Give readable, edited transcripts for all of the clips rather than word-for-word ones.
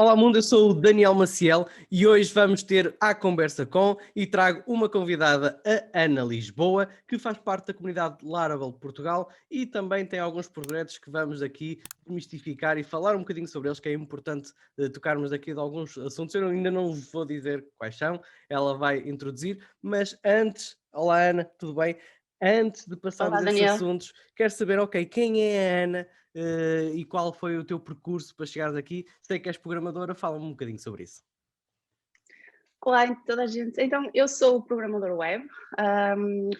Olá mundo, eu sou o Daniel Maciel e hoje vamos ter a conversa com e trago uma convidada, a Ana Lisboa, que faz parte da comunidade Laravel de Portugal e também tem alguns projetos que vamos aqui desmistificar e falar um bocadinho sobre eles, que é importante tocarmos aqui de alguns assuntos. Eu ainda não vos vou dizer quais são, ela vai introduzir, mas antes, olá Ana, tudo bem? Antes de passarmos Olá, a esses Daniel. assuntos, quero saber, ok, quem é a Ana? E qual foi o teu percurso para chegares aqui? Sei que és programadora, fala-me um bocadinho sobre isso. Olá, toda a gente. Então, eu sou programador web,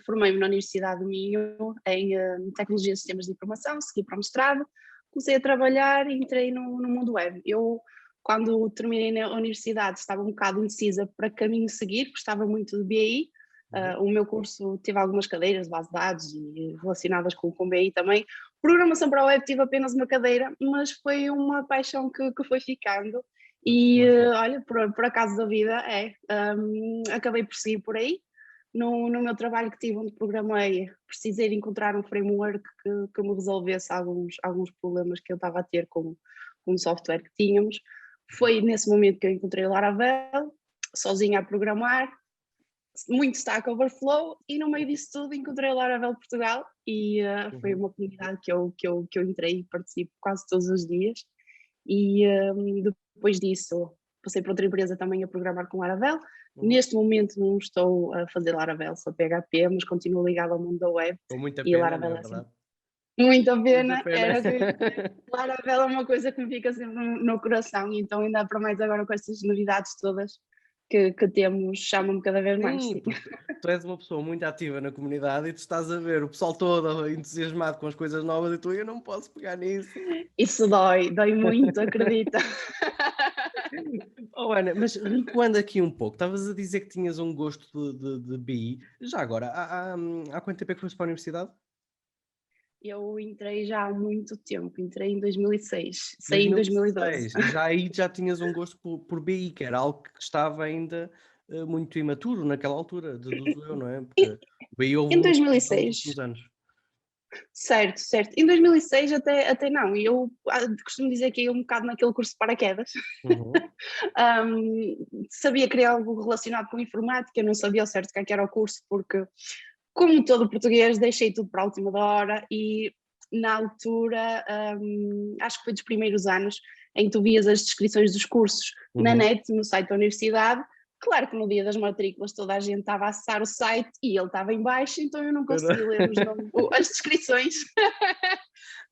formei-me na Universidade do Minho em Tecnologia de Sistemas de Informação, segui para o mestrado, comecei a trabalhar e entrei no mundo web. Eu, quando terminei na universidade, estava um bocado indecisa para que caminho seguir, gostava muito de BI. O meu curso teve algumas cadeiras de base de dados e relacionadas com BI também. Programação para a web tive apenas uma cadeira, mas foi uma paixão que foi ficando. E olha, por acaso da vida, acabei por seguir por aí. No meu trabalho que tive, onde programei, precisei de encontrar um framework que me resolvesse alguns problemas que eu estava a ter com o software que tínhamos. Foi nesse momento que eu encontrei o Laravel, sozinha a programar, muito Stack Overflow, e no meio disso tudo encontrei o Laravel Portugal e foi uma comunidade que eu entrei e participo quase todos os dias. E depois disso passei para outra empresa também a programar com Laravel. Neste momento não estou a fazer Laravel, só PHP, mas continuo ligado ao mundo da web. Com muita E pena, não Laravel é é assim. verdade? Muita Muita pena, pena. era o que eu ia dizer. Laravel é uma coisa que me fica sempre no coração, e então ainda para mais agora com estas novidades todas que temos, chama-me cada vez mais. Sim, Sim. porque tu és uma pessoa muito ativa na comunidade e tu estás a ver o pessoal todo entusiasmado com as coisas novas e tu, eu não posso pegar nisso. Isso dói muito, acredita. Oh, Ana, mas recuando aqui um pouco, estavas a dizer que tinhas um gosto de BI. Já agora, há quanto tempo é que foste para a universidade? Eu entrei já há muito tempo, entrei em 2006, saí em 2012. 2006. E já aí já tinhas um gosto por BI, que era algo que estava ainda muito imaturo naquela altura, deduzo eu, não é? Porque o BI houve Em uma explosão nos 2006, últimos anos. certo, certo. Em 2006 até não, e eu costumo dizer que ia um bocado naquele curso de paraquedas. Uhum. Sabia que era algo relacionado com informática, eu não sabia ao certo o que era o curso, porque, como todo português, deixei tudo para a última hora e, na altura, acho que foi dos primeiros anos em que tu vias as descrições dos cursos na Uhum. net, no site da universidade. Claro que no dia das matrículas toda a gente estava a acessar o site e ele estava em baixo, então eu não consegui ler as descrições,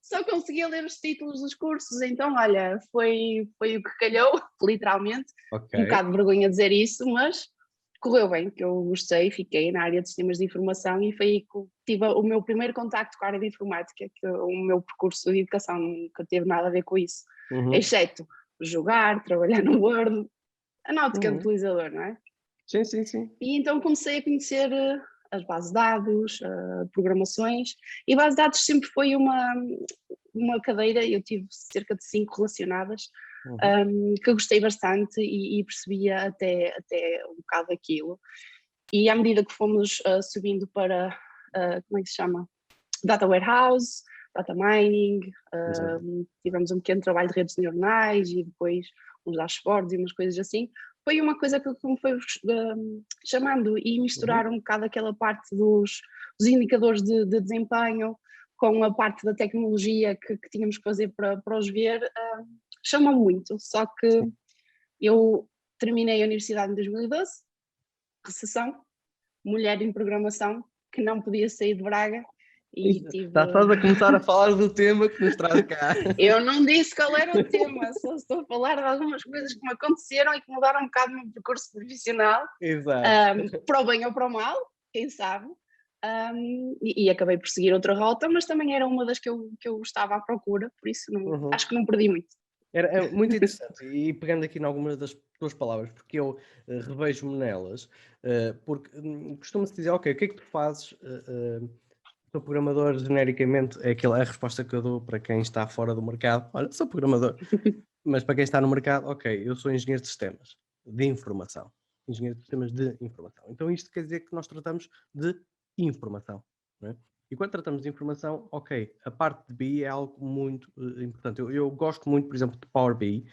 só conseguia ler os títulos dos cursos, então olha, foi o que calhou, literalmente, Ok. um bocado de vergonha dizer isso, mas correu bem, que eu gostei, fiquei na área de sistemas de informação e foi aí que tive o meu primeiro contacto com a área de informática, que o meu percurso de educação nunca teve nada a ver com isso, Uhum. exceto jogar, trabalhar no Word, a náutica do Uhum. utilizador, não é? Sim, sim, sim. E então comecei a conhecer as bases de dados, programações, e base de dados sempre foi uma cadeira, eu tive cerca de 5 relacionadas, Uhum. que eu gostei bastante e percebia até um bocado aquilo. E à medida que fomos subindo para, como é que se chama? Data warehouse, data mining, Exato. tivemos um pequeno trabalho de redes neuronais e depois uns dashboards e umas coisas assim. Foi uma coisa que me foi chamando e misturar Uhum. um bocado aquela parte dos indicadores de desempenho com a parte da tecnologia que tínhamos que fazer para os ver, chamou muito. Só que Sim. eu terminei a universidade em 2012, recessão, mulher em programação, que não podia sair de Braga e tive. Estás a começar a falar do tema que nos traz cá. Eu não disse qual era o tema, só estou a falar de algumas coisas que me aconteceram e que mudaram um bocado o meu percurso profissional, Exato. para o bem ou para o mal, quem sabe. E acabei por seguir outra rota, mas também era uma das que eu estava à procura, por isso Uhum. acho que não perdi muito. É muito interessante, e pegando aqui em algumas das tuas palavras, porque eu revejo-me nelas, porque costuma-se dizer, ok, o que é que tu fazes? Sou programador, genericamente, é a resposta que eu dou para quem está fora do mercado. Olha, sou programador, mas para quem está no mercado, ok, eu sou engenheiro de sistemas de informação. Engenheiro de sistemas de informação. Então isto quer dizer que nós tratamos de informação, não é? E quando tratamos de informação, ok, a parte de BI é algo muito importante. Eu gosto muito, por exemplo, de Power BI,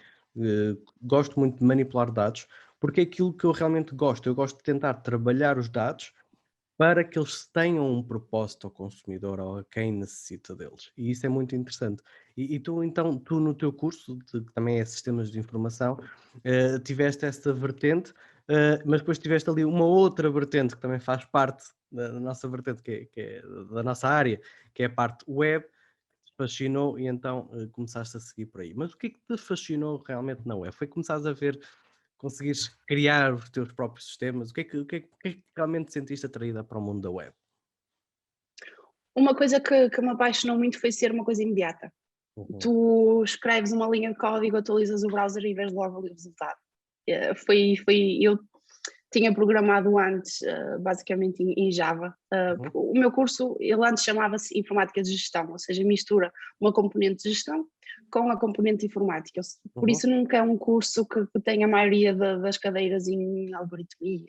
gosto muito de manipular dados, porque é aquilo que eu realmente gosto. Eu gosto de tentar trabalhar os dados para que eles tenham um propósito ao consumidor ou a quem necessita deles. E isso é muito interessante. E tu, então, tu no teu curso, que também é Sistemas de Informação, tiveste essa vertente, mas depois tiveste ali uma outra vertente que também faz parte da nossa vertente, que é da nossa área, que é a parte web, que te fascinou e então começaste a seguir por aí. Mas o que é que te fascinou realmente na web? Foi começares a ver, conseguires criar os teus próprios sistemas? O que é que realmente sentiste atraída para o mundo da web? Uma coisa que me apaixonou muito foi ser uma coisa imediata. Uhum, Tu escreves uma linha de código, atualizas o browser e vês logo ali o resultado. Eu tinha programado antes, basicamente em Java. uhum, O meu curso, ele antes chamava-se Informática de Gestão, ou seja, mistura uma componente de gestão com a componente de informática. Por uhum, isso nunca é um curso que tenha a maioria das cadeiras em algoritmia,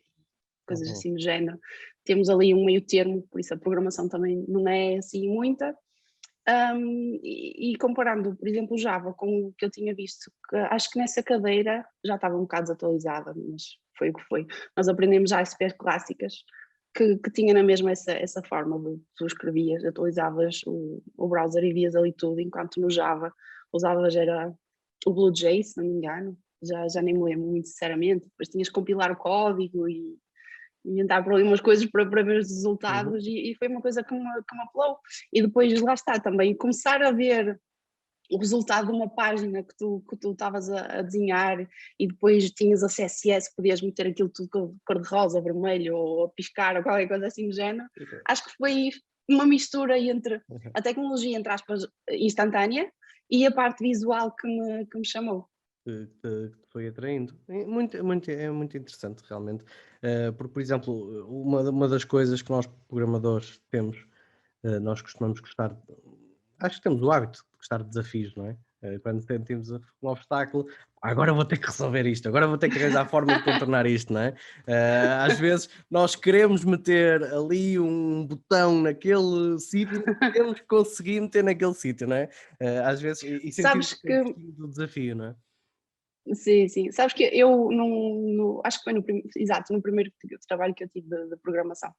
coisas uhum, assim do género. Temos ali um meio termo, por isso a programação também não é assim muita. E comparando, por exemplo, o Java com o que eu tinha visto, que acho que nessa cadeira já estava um bocado desatualizada, mas foi o que foi. Nós aprendemos já ASP clássicas que tinha na mesma essa forma de tu escrevias, atualizavas o browser e vias ali tudo, enquanto no Java usavas era o BlueJ, se não me engano, já nem me lembro muito sinceramente, depois tinhas que compilar o código e inventar por ali umas coisas para ver os uhum. resultados e foi uma coisa que me apelou. E depois lá está também, começar a ver o resultado de uma página que tu estavas a desenhar e depois tinhas a CSS, podias meter aquilo tudo cor-de-rosa, vermelho ou a piscar ou qualquer coisa assim do género. Acho que foi uma mistura entre a tecnologia, entre aspas, instantânea e a parte visual que me chamou. Que te foi atraindo. É muito interessante, realmente. Porque, por exemplo, uma das coisas que nós programadores temos, nós costumamos gostar, acho que temos o hábito de gostar de desafios, não é? Quando sentimos um obstáculo, agora vou ter que resolver isto, agora vou ter que arranjar a forma de contornar isto, não é? Às vezes nós queremos meter ali um botão naquele sítio, temos que conseguir meter naquele sítio, não é? Às vezes, e sentimos Sabes que que gostamos do desafio, não é? sim, sim. Sabes que eu acho que foi exato, no primeiro trabalho que eu tive de programação.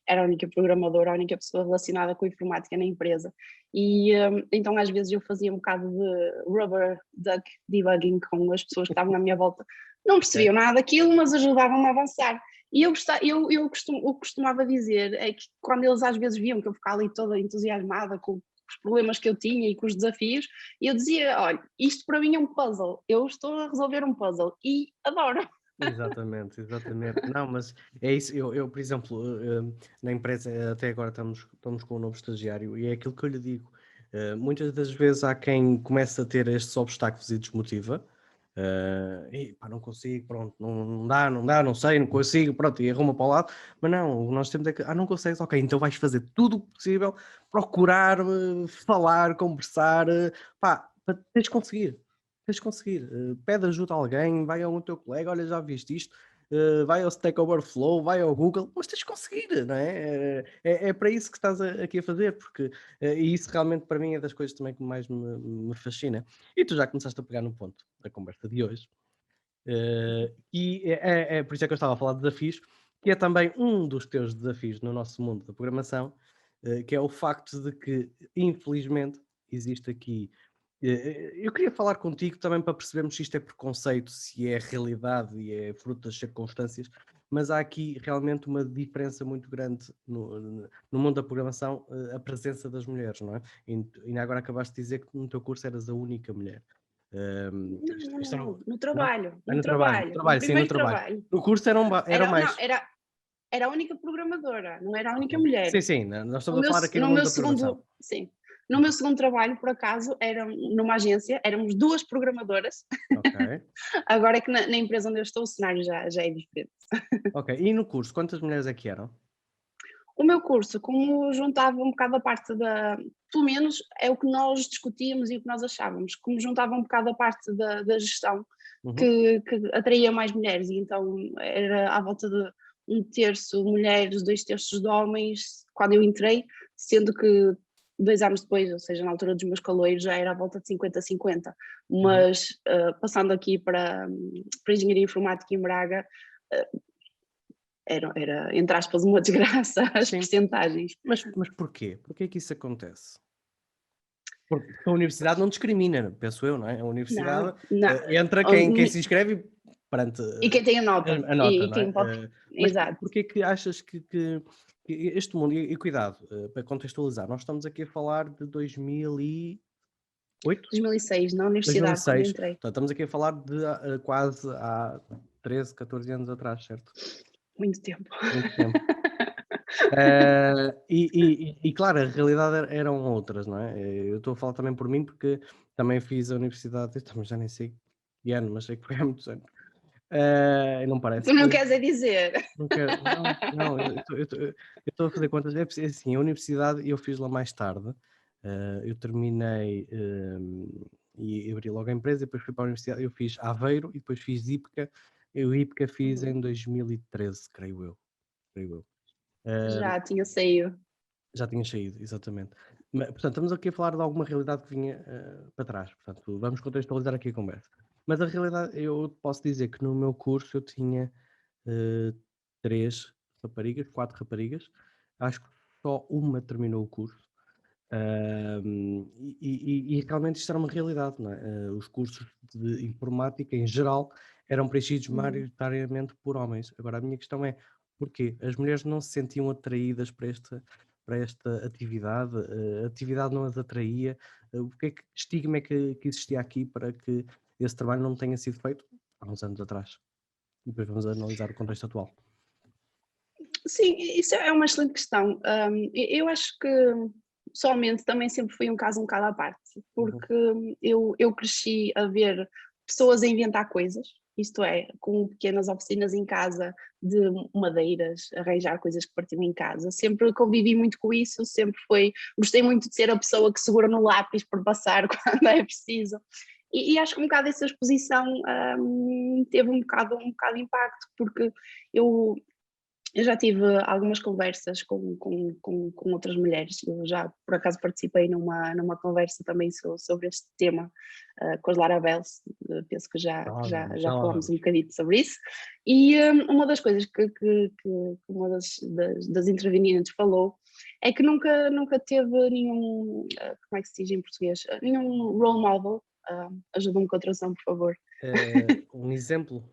Era a única programadora, a única pessoa relacionada com a informática na empresa. E então às vezes eu fazia um bocado de rubber duck debugging com as pessoas que estavam à minha volta. Não percebiam Ok. nada daquilo, mas ajudavam-me a avançar. E eu costumava dizer é que quando eles às vezes viam que eu ficava ali toda entusiasmada com os problemas que eu tinha e com os desafios, e eu dizia, olha, isto para mim é um puzzle, eu estou a resolver um puzzle e adoro. Exatamente, exatamente. Não, mas é isso. Eu, por exemplo, na empresa, até agora estamos com um novo estagiário e é aquilo que eu lhe digo. Muitas das vezes há quem começa a ter estes obstáculos e desmotiva. E pá, não consigo, pronto, não dá, não sei, não consigo, pronto, e arruma para o lado. Mas não, nós temos é que, não consegues, ok, então vais fazer tudo o possível, procurar, falar, conversar, pá, tens de conseguir. Tens de conseguir. Pede ajuda a alguém, vai ao teu colega, olha, já viste isto, vai ao Stack Overflow, vai ao Google, mas tens de conseguir, não é? É para isso que estás aqui a fazer, porque e isso realmente para mim é das coisas também que mais me fascina. E tu já começaste a pegar no ponto da conversa de hoje, e é por isso é que eu estava a falar de desafios, que é também um dos teus desafios no nosso mundo da programação, que é o facto de que, infelizmente, existe aqui. Eu queria falar contigo também para percebermos se isto é preconceito, se é realidade e é fruto das circunstâncias, mas há aqui realmente uma diferença muito grande no mundo da programação, a presença das mulheres, não é? E agora acabaste de dizer que no teu curso eras a única mulher. Não, não, Isto não, era, não. No não? trabalho, Ah, no no trabalho, no trabalho, no trabalho, sim, no primeiro trabalho. trabalho. No curso eram Era, não, mais. era a única programadora, não era a única Ok. Sim, mulher. sim, nós No estamos a meu, falar aqui no no mundo meu da programação. segundo, sim, no meu segundo trabalho, por acaso, era numa agência, éramos duas programadoras. Ok, Agora é que na empresa onde eu estou o cenário já é diferente. ok. E no curso, quantas mulheres é que eram? O meu curso, como juntava um bocado a parte pelo menos é o que nós discutíamos e o que nós achávamos, como juntava um bocado a parte da gestão, Uhum. que atraía mais mulheres, e então era à volta de um terço mulheres, dois terços de homens, quando eu entrei, sendo que 2 anos depois, ou seja, na altura dos meus caloiros, já era à volta de 50-50. Uhum. Mas passando aqui para Engenharia Informática em Braga, era, entre aspas, uma desgraça as Sim. percentagens. Mas porquê? Porquê que isso acontece? Porque a universidade não discrimina, penso eu, não é? A universidade entra quem se inscreve perante e quem tem a nota. a nota, e não quem é? pode... Mas Exato. porquê que achas que este mundo, e cuidado, para contextualizar, nós estamos aqui a falar de 2008? 2006, na universidade, quando 2006. entrei. Portanto, estamos aqui a falar de quase há 13, 14 anos atrás, certo? Muito tempo. Muito tempo. E claro, a realidade eram outras, não é? Eu estou a falar também por mim, porque também fiz a universidade, já nem sei que ano, mas sei que foi há muitos anos. E não parece. Tu não queres é dizer. Não quero, não, eu estou a fazer contas. É assim, a universidade eu fiz lá mais tarde. Eu terminei e abri logo a empresa, depois fui para a universidade. Eu fiz Aveiro e depois fiz IPCA. Eu IPCA fiz em 2013, creio eu. Já tinha saído. Já tinha saído, exatamente. Portanto, estamos aqui a falar de alguma realidade que vinha para trás. Portanto, vamos contextualizar aqui a conversa. Mas a realidade, eu posso dizer que no meu curso eu tinha 3 raparigas, 4 raparigas. Acho que só uma terminou o curso. E realmente isto era uma realidade, não é? Os cursos de informática, em geral, eram preenchidos maioritariamente por homens. Agora, a minha questão é, porquê? As mulheres não se sentiam atraídas para esta atividade? A atividade não as atraía? O que estigma é que existia aqui para que esse trabalho não tenha sido feito há uns anos atrás? E depois vamos analisar o contexto atual. Sim, isso é uma excelente questão. Eu acho que pessoalmente também sempre foi um caso um bocado à parte, porque eu cresci a ver pessoas a inventar coisas, isto é, com pequenas oficinas em casa de madeiras, arranjar coisas que partiam em casa. Sempre convivi muito com isso, gostei muito de ser a pessoa que segura no lápis por passar quando é preciso. E acho que um bocado essa exposição teve um bocado de impacto, porque eu já tive algumas conversas com outras mulheres. Eu já, por acaso, participei numa conversa também sobre este tema com as Larabels. Penso que já falámos um bocadinho sobre isso. E uma das coisas que uma das intervenientes falou é que nunca teve nenhum, como é que se diz em português? Nenhum role model. Ajuda-me com a tradução, por favor. Um exemplo?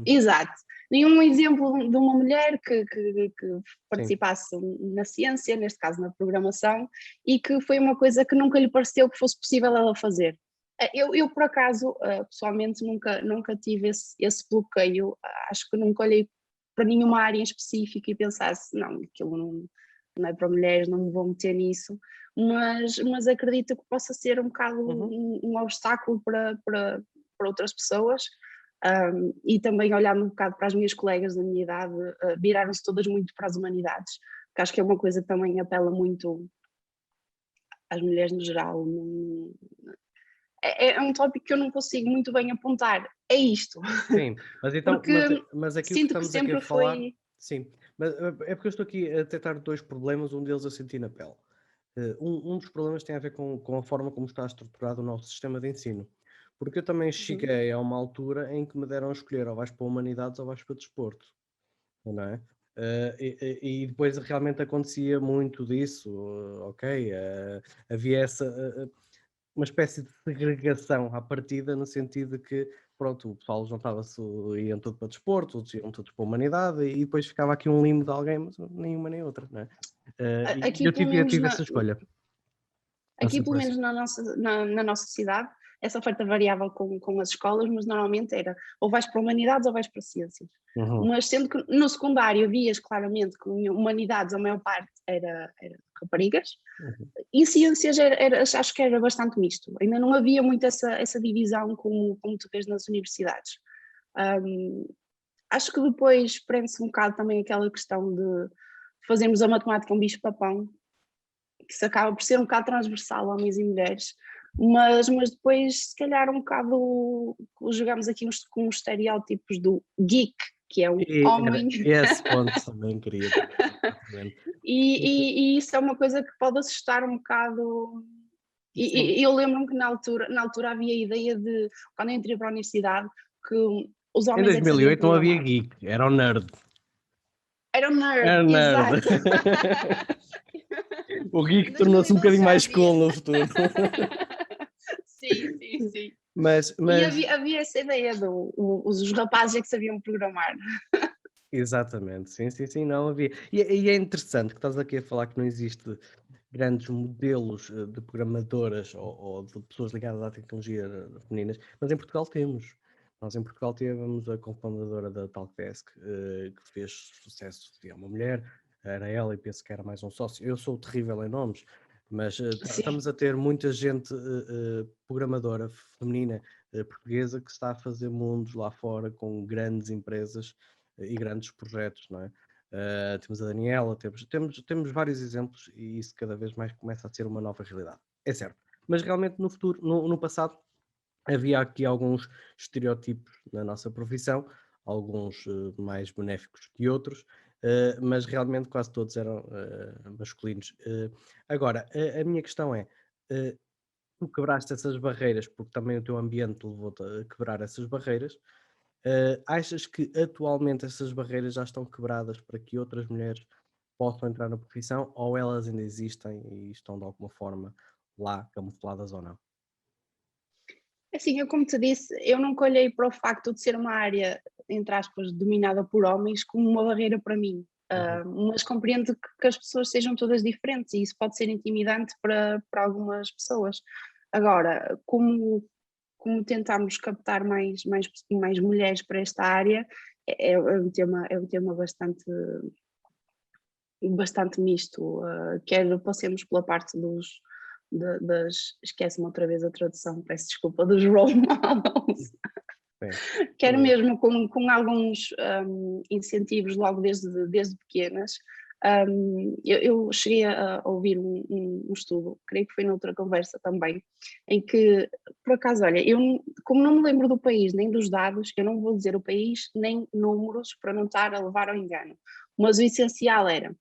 Exato. Nenhum exemplo de uma mulher que participasse na ciência, neste caso na programação, e que foi uma coisa que nunca lhe pareceu que fosse possível ela fazer. Eu por acaso, pessoalmente, nunca tive esse bloqueio. Acho que nunca olhei para nenhuma área em específico e pensasse, não, aquilo não é para mulheres, não me vou meter nisso, mas acredito que possa ser um bocado um obstáculo para outras pessoas. E também olhando um bocado para as minhas colegas da minha idade, viraram-se todas muito para as humanidades, que acho que é uma coisa que também apela muito às mulheres no geral. É um tópico que eu não consigo muito bem apontar, é isto. Sim, mas então, Porque mas aquilo que sinto que estamos aqui a sempre falar, foi... sim, mas é porque eu estou aqui a detectar 2 problemas, um deles eu senti na pele. Um dos problemas tem a ver com a forma como está estruturado o nosso sistema de ensino. Porque eu também cheguei a uma altura em que me deram a escolher, ou vais para humanidades ou vais para desporto, não é? E depois realmente acontecia muito disso, ok? Havia uma espécie de segregação à partida, no sentido de que, pronto, o pessoal juntava-se, iam tudo para desporto, outros iam todos para a humanidade, e depois ficava aqui um limbo de alguém, mas nenhuma nem outra, não é? E eu tive essa escolha. Aqui, pelo menos na nossa cidade, essa oferta variava com as escolas, mas normalmente era ou vais para humanidades ou vais para ciências. Mas sendo que no secundário vias claramente que humanidades a maior parte era raparigas, e ciências acho que era bastante misto. Ainda não havia muito essa divisão como tu vês nas universidades. Acho que depois prende-se um bocado também aquela questão de fazermos a matemática um bicho-papão, que se acaba por ser um bocado transversal, homens e mulheres, mas depois se calhar um bocado jogamos aqui com os estereótipos do geek, que é um homem. Esse ponto também queria. E isso é uma coisa que pode assustar um bocado. E eu lembro-me que na altura havia a ideia de, quando eu entrei para a universidade, que os Em homens é que sabiam 2008 não havia programar. geek, era o nerd. Era um nerd, Era nerd. exato. O geek Em tornou-se um 2012 bocadinho já mais havia. cool no futuro. Sim. Mas, E mas havia essa ideia os rapazes é que sabiam programar. exatamente, sim, não havia. E é interessante que estás aqui a falar que não existe grandes modelos de programadoras ou de pessoas ligadas à tecnologia femininas, mas em Portugal temos. Nós em Portugal tivemos a cofundadora da Talkdesk, que fez sucesso, é uma mulher, era ela e penso que era mais um sócio. Eu sou terrível em nomes, mas Sim. estamos a ter muita gente programadora feminina portuguesa que está a fazer mundos lá fora com grandes empresas e grandes projetos, não é? Temos a Daniela, temos vários exemplos e isso cada vez mais começa a ser uma nova realidade. É certo. Mas realmente no futuro, no passado, havia aqui alguns estereótipos na nossa profissão, alguns mais benéficos que outros, mas realmente quase todos eram masculinos. Agora, a minha questão é, tu quebraste essas barreiras, porque também o teu ambiente levou-te a quebrar essas barreiras. Achas que atualmente essas barreiras já estão quebradas para que outras mulheres possam entrar na profissão ou elas ainda existem e estão de alguma forma lá, camufladas ou não? Assim, eu como te disse, eu nunca olhei para o facto de ser uma área, entre aspas, dominada por homens como uma barreira para mim. Mas compreendo que as pessoas sejam todas diferentes e isso pode ser intimidante para algumas pessoas. Agora, como tentarmos captar mais mulheres para esta área, é um tema bastante misto, quer passemos pela parte esquece-me outra vez a tradução, peço desculpa, dos role models, quer mesmo com alguns incentivos logo desde pequenas. Eu cheguei a ouvir um estudo, creio que foi noutra conversa também, em que, por acaso, olha, como não me lembro do país nem dos dados, eu não vou dizer o país nem números para não estar a levar ao engano, mas o essencial era,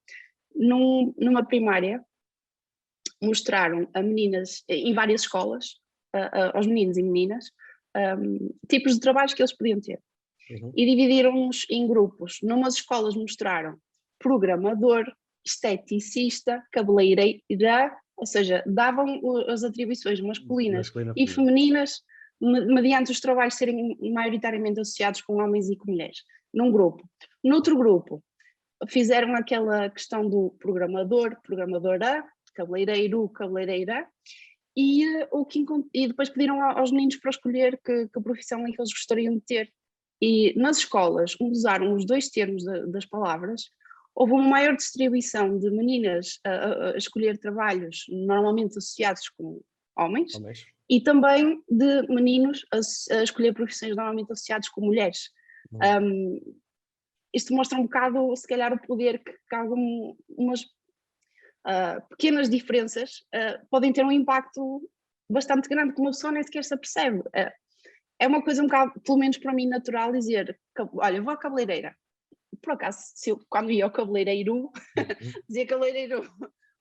numa primária, mostraram a meninas, em várias escolas, aos meninos e meninas, tipos de trabalhos que eles podiam ter. E dividiram-nos em grupos. Numas escolas mostraram programador, esteticista, cabeleireira, ou seja, davam as atribuições masculinas e femininas mediante os trabalhos serem maioritariamente associados com homens e com mulheres, num grupo. Noutro grupo, fizeram aquela questão do programador, programadora, cabeleireiro, cabeleireira, e depois pediram aos meninos para escolher que profissão é que eles gostariam de ter. E nas escolas usaram os dois termos das palavras, houve uma maior distribuição de meninas a escolher trabalhos normalmente associados com homens, e também de meninos a escolher profissões normalmente associadas com mulheres. Isto mostra um bocado, se calhar, o poder que algumas pequenas diferenças podem ter um impacto bastante grande, que uma pessoa nem sequer se apercebe. É uma coisa um bocado, pelo menos para mim, natural dizer, olha, vou à cabeleireira. Por acaso, quando ia ao cabeleireiro, dizia cabeleireiro,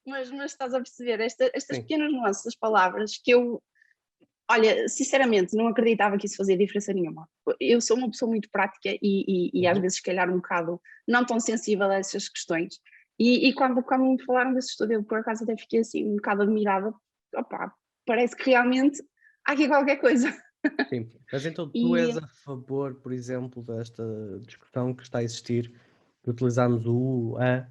mas estás a perceber, estas pequenas nuances das palavras que eu, olha, sinceramente, não acreditava que isso fazia diferença nenhuma. Eu sou uma pessoa muito prática e às vezes, se calhar, um bocado não tão sensível a essas questões. E quando me falaram desse estudo, eu por acaso até fiquei assim um bocado admirada. Opa, parece que realmente há aqui qualquer coisa. Sim, mas então tu és a favor, por exemplo, desta discussão que está a existir, de utilizarmos o a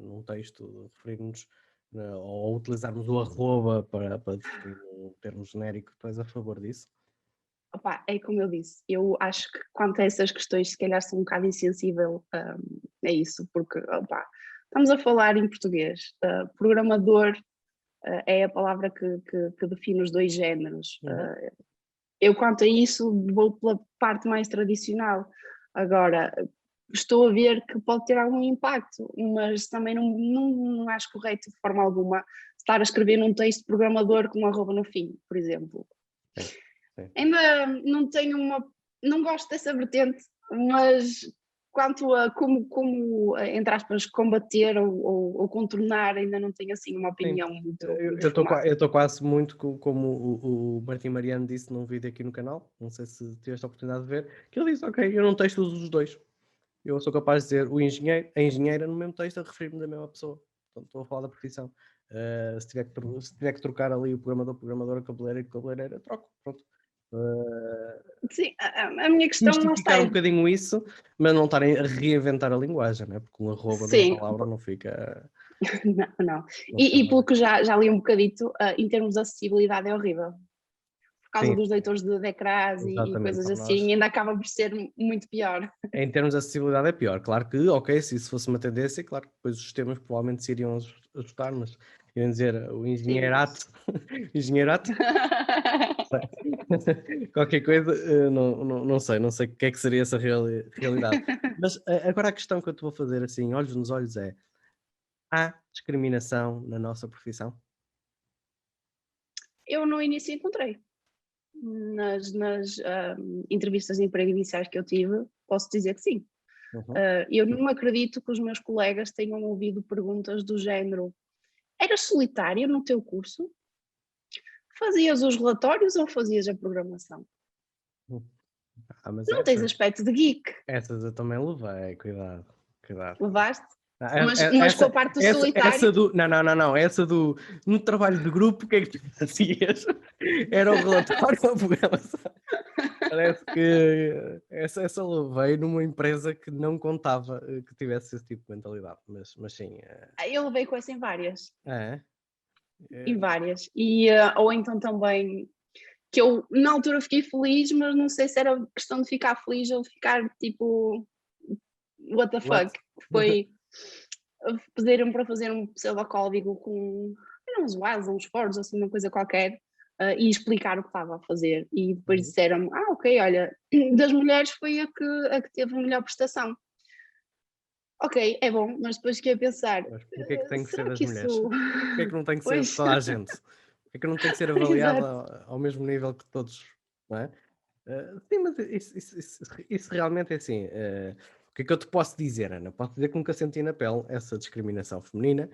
num texto, referirmos, ou utilizarmos o arroba para definir um termo genérico, tu és a favor disso? Opa, é como eu disse, eu acho que quanto a essas questões, se calhar sou um bocado insensível a isso, porque opa, estamos a falar em português, programador é a palavra que define os dois géneros. Eu, quanto a isso, vou pela parte mais tradicional. Agora, estou a ver que pode ter algum impacto, mas também não acho correto, de forma alguma, estar a escrever num texto programador com uma arroba no fim, por exemplo. Ainda não tenho não gosto dessa vertente, mas quanto a como entre aspas, combater ou contornar, ainda não tenho assim uma opinião muito formada. Eu estou quase muito como o Martim Mariano disse num vídeo aqui no canal, não sei se tiveste a oportunidade de ver, que ele disse, ok, eu num texto uso os dois. Eu sou capaz de dizer o engenheiro, a engenheira no mesmo texto a referir-me da mesma pessoa. Portanto, estou a falar da profissão. Se tiver que trocar ali o programador, a cabeleireira, troco. Pronto. Sim, a minha questão lá está. Justificar um bocadinho isso, mas não estarem a reinventar a linguagem, né? Porque um arroba de uma Sim. palavra não fica. Não. E pelo que já li um bocadito, em termos de acessibilidade é horrível. Por causa dos leitores de ecrãs e coisas assim, ainda acaba por ser muito pior. Em termos de acessibilidade é pior. Claro que, ok, se isso fosse uma tendência, claro que depois os sistemas provavelmente se iriam ajustar, mas querem dizer, o engenheirato, engenheirato, qualquer coisa, não sei o que é que seria essa realidade. Mas agora a questão que eu te vou fazer assim, olhos nos olhos é, há discriminação na nossa profissão? Eu no início encontrei. Nas entrevistas de emprego iniciais que eu tive, posso dizer que sim. Eu não acredito que os meus colegas tenham ouvido perguntas do género: eras solitária no teu curso? Fazias os relatórios ou fazias a programação? Mas não tens aspecto de geek. Essas eu também levei, cuidado. Levaste? Mas com a parte do solitário. Não. Essa do no trabalho de grupo, o que é que tu fazias? Era o relatório ou a programação? Parece que essa levei numa empresa que não contava que tivesse esse tipo de mentalidade, mas sim. Eu levei com essa em várias. É. Em várias. Ou então também, que eu na altura fiquei feliz, mas não sei se era questão de ficar feliz ou de ficar tipo, what the fuck? Foi, pediram para fazer um pseudocódigo com uns whiles, uns fors, assim, uma coisa qualquer, e explicar o que estava a fazer. E depois disseram-me, ok, olha, das mulheres foi a que teve a melhor prestação. Ok, é bom, mas depois fiquei a pensar, Mas porquê é que tem que ser das mulheres? isso... Porquê é que não tem que ser de toda a gente? Porquê é que não tem que ser avaliada ao mesmo nível que todos, não é? Sim, mas isso realmente é assim. O que é que eu te posso dizer, Ana? Posso dizer que nunca senti na pele essa discriminação feminina.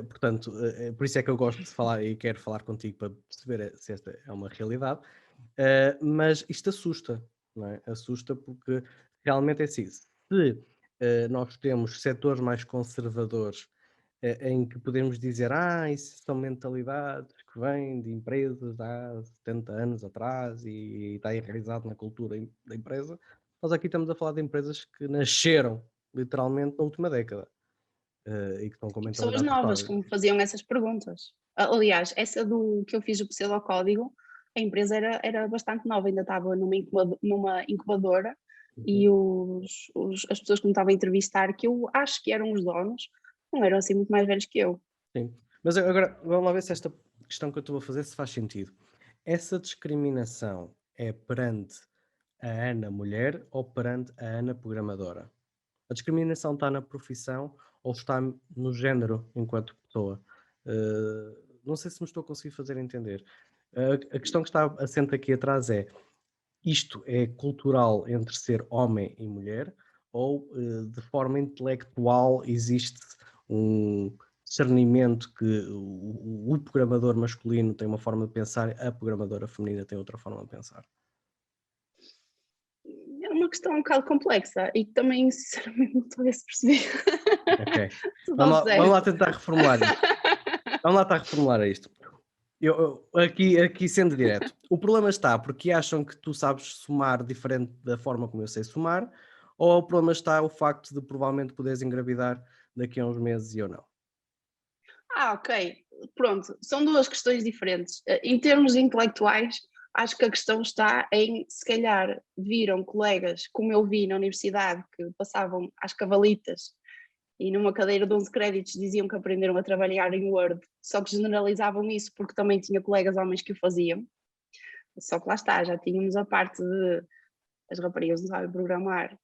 Portanto, por isso é que eu gosto de falar e quero falar contigo para perceber se esta é uma realidade. Mas isto assusta, não é? Assusta porque realmente é assim. Se nós temos setores mais conservadores em que podemos dizer, isso são mentalidades que vêm de empresas há 70 anos atrás e está enraizado na cultura da empresa, nós aqui estamos a falar de empresas que nasceram literalmente na última década e que estão com pessoas mentalidades novas que me faziam essas perguntas. Aliás, essa do que eu fiz o pseudocódigo, a empresa era bastante nova, ainda estava numa incubadora e as pessoas que me estavam a entrevistar, que eu acho que eram os donos, não eram assim muito mais velhos que eu. Sim, mas agora vamos lá ver se esta questão que eu estou a fazer se faz sentido. Essa discriminação é perante a Ana mulher ou perante a Ana programadora? A discriminação está na profissão ou está no género enquanto pessoa? Não sei se me estou a conseguir fazer entender. A questão que está assente aqui atrás é: isto é cultural entre ser homem e mulher ou de forma intelectual existe um discernimento que o programador masculino tem uma forma de pensar, a programadora feminina tem outra forma de pensar? É uma questão um bocado complexa e que também, sinceramente, não estou a ver se percebi. Ok. Vamos lá tentar reformular isto. Vamos lá tentar reformular isto. Aqui sendo direto, o problema está porque acham que tu sabes somar diferente da forma como eu sei somar, ou o problema está o facto de provavelmente poderes engravidar daqui a uns meses e eu não? Ok. Pronto. São duas questões diferentes. Em termos intelectuais, acho que a questão está em, se calhar, viram colegas, como eu vi na universidade, que passavam às cavalitas e numa cadeira de 11 créditos diziam que aprenderam a trabalhar em Word, só que generalizavam isso porque também tinha colegas homens que o faziam. Só que lá está, já tínhamos a parte de as raparigas não sabem programar.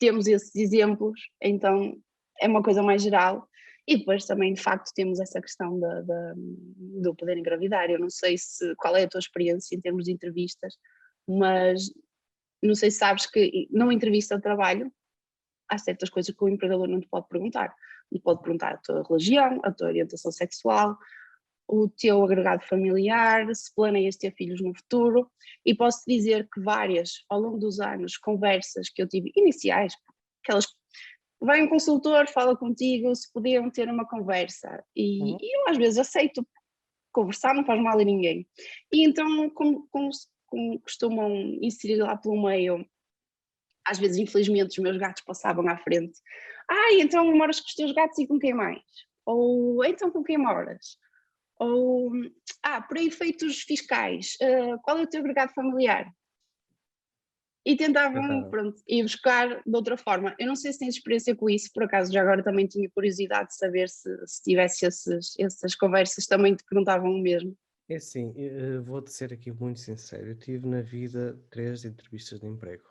Temos esses exemplos, então é uma coisa mais geral. E depois também, de facto, temos essa questão do poder engravidar. Eu não sei qual é a tua experiência em termos de entrevistas, mas não sei se sabes que numa entrevista de trabalho, há certas coisas que o empregador não te pode perguntar. Não te pode perguntar a tua religião, a tua orientação sexual, o teu agregado familiar, se planeias ter filhos no futuro, e posso dizer que várias, ao longo dos anos, conversas que eu tive iniciais, aquelas, vai um consultor, fala contigo, se podiam ter uma conversa, e eu às vezes aceito, conversar não faz mal a ninguém, e então como costumam inserir lá pelo meio, às vezes infelizmente os meus gatos passavam à frente, então moras com os teus gatos e com quem mais? Ou então com quem moras? Ou, para efeitos fiscais, qual é o teu agregado familiar? E tentavam, pronto, ir buscar de outra forma. Eu não sei se tens experiência com isso, por acaso já agora também tinha curiosidade de saber se tivesse essas conversas, também te perguntavam o mesmo. É assim, vou-te ser aqui muito sincero, eu tive na vida 3 entrevistas de emprego.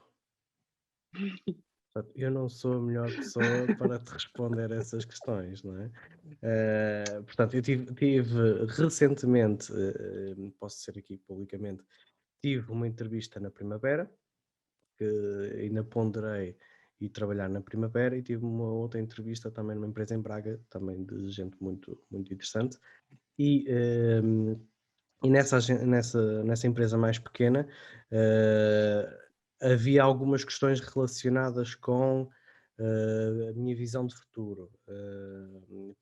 Portanto, eu não sou a melhor pessoa para te responder essas questões, não é? Portanto, eu tive recentemente, posso ser aqui publicamente, tive uma entrevista na Primavera, que ainda ponderei e trabalhar na Primavera, e tive uma outra entrevista também numa empresa em Braga, também de gente muito, muito interessante. E nessa empresa mais pequena havia algumas questões relacionadas com a minha visão de futuro,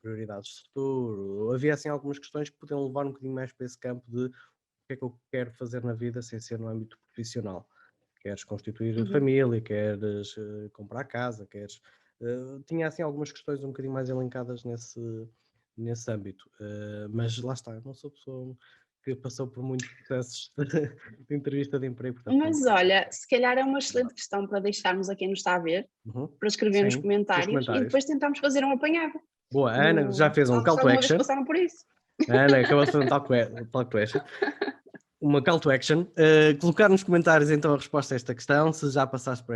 prioridades de futuro. Havia assim algumas questões que podiam levar um bocadinho mais para esse campo de o que é que eu quero fazer na vida sem ser no âmbito profissional. Queres constituir família, queres comprar casa, queres... tinha assim algumas questões um bocadinho mais elencadas nesse âmbito, mas lá está, eu não sou pessoa que passou por muitos processos de entrevista de emprego, portanto não Mas posso. olha, se calhar é uma excelente questão para deixarmos a quem nos está a ver, para escrever nos Sim, nos comentários, e depois tentarmos fazer um apanhado. Boa, a Ana já fez um call Se to alguma vez action. passaram por isso. A Ana acabou de fazer um call to action. Uma call to action. Colocar nos comentários então a resposta a esta questão, se já passaste por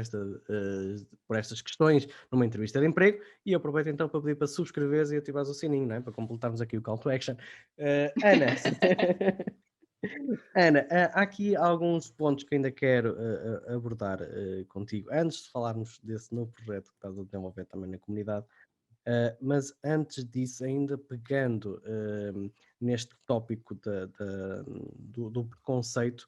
estas questões numa entrevista de emprego, e aproveito então para pedir para subscreveres e ativares o sininho, não é? Para completarmos aqui o call to action. Ana, Ana, há aqui alguns pontos que ainda quero abordar contigo, antes de falarmos desse novo projeto que estás a desenvolver também na comunidade. Mas antes disso, ainda pegando neste tópico do preconceito,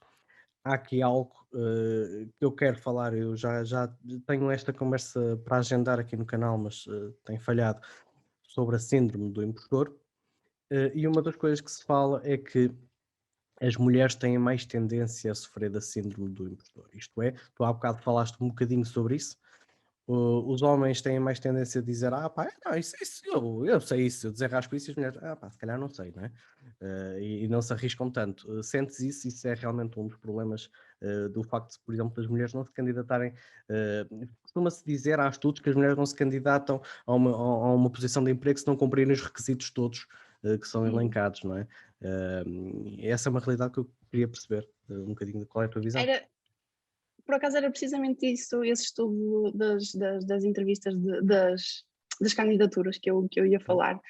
há aqui algo que eu quero falar. Eu já tenho esta conversa para agendar aqui no canal, mas tenho falhado, sobre a síndrome do impostor. E uma das coisas que se fala é que as mulheres têm mais tendência a sofrer da síndrome do impostor. Isto é, tu há bocado falaste um bocadinho sobre isso. Os homens têm mais tendência a dizer, pá, não, isso eu sei isso, eu desenrasco isso, e as mulheres, pá, se calhar não sei, não é? E não se arriscam tanto. Sentes isso? Isso é realmente um dos problemas do facto de, por exemplo, das mulheres não se candidatarem. Costuma-se dizer, há estudos que as mulheres não se candidatam a uma posição de emprego se não cumprirem os requisitos todos que são elencados, não é? Essa é uma realidade que eu queria perceber um bocadinho de qual é a tua visão. Por acaso era precisamente isso, esse estudo das entrevistas, das candidaturas que eu ia falar.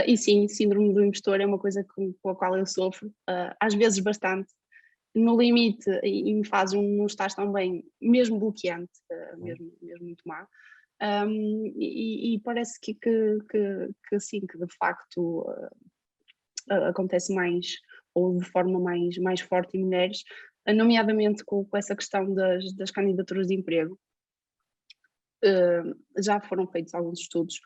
E sim, síndrome do impostor é uma coisa com a qual eu sofro, às vezes bastante, no limite, e me faz não estar tão bem, mesmo bloqueante, mesmo muito má. E parece que sim, que de facto acontece mais, ou de forma mais forte em mulheres, nomeadamente com essa questão das candidaturas de emprego. Já foram feitos alguns estudos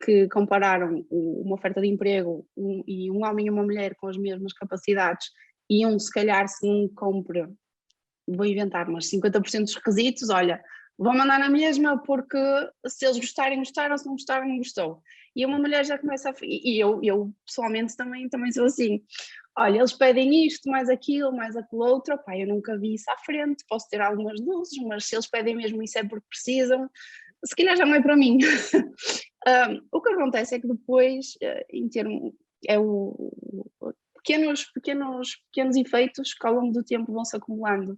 que compararam uma oferta de emprego e um homem e uma mulher com as mesmas capacidades, e se calhar se não cumpre, vou inventar, mas 50% dos requisitos, olha, vão mandar na mesma, porque se eles gostarem, gostaram, se não gostarem, não gostou. E uma mulher já começa e eu pessoalmente também sou assim. Olha, eles pedem isto, mais aquilo outro, pá, eu nunca vi isso à frente, posso ter algumas luzes, mas se eles pedem mesmo isso é porque precisam, se calhar já não é para mim. O que acontece é que depois, em termos, pequenos efeitos que ao longo do tempo vão se acumulando.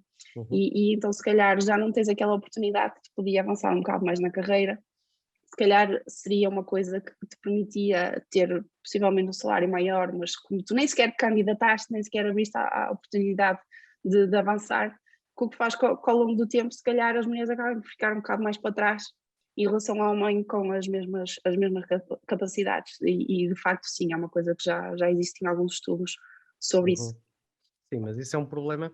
E então se calhar já não tens aquela oportunidade que te podia avançar um bocado mais na carreira, se calhar seria uma coisa que te permitia ter possivelmente um salário maior, mas como tu nem sequer te candidataste, nem sequer abriste a oportunidade de avançar, o que faz que ao longo do tempo se calhar as mulheres acabam por ficar um bocado mais para trás em relação ao homem com as mesmas capacidades. E de facto, sim, é uma coisa que já existem alguns estudos sobre isso. Sim, mas isso é um problema,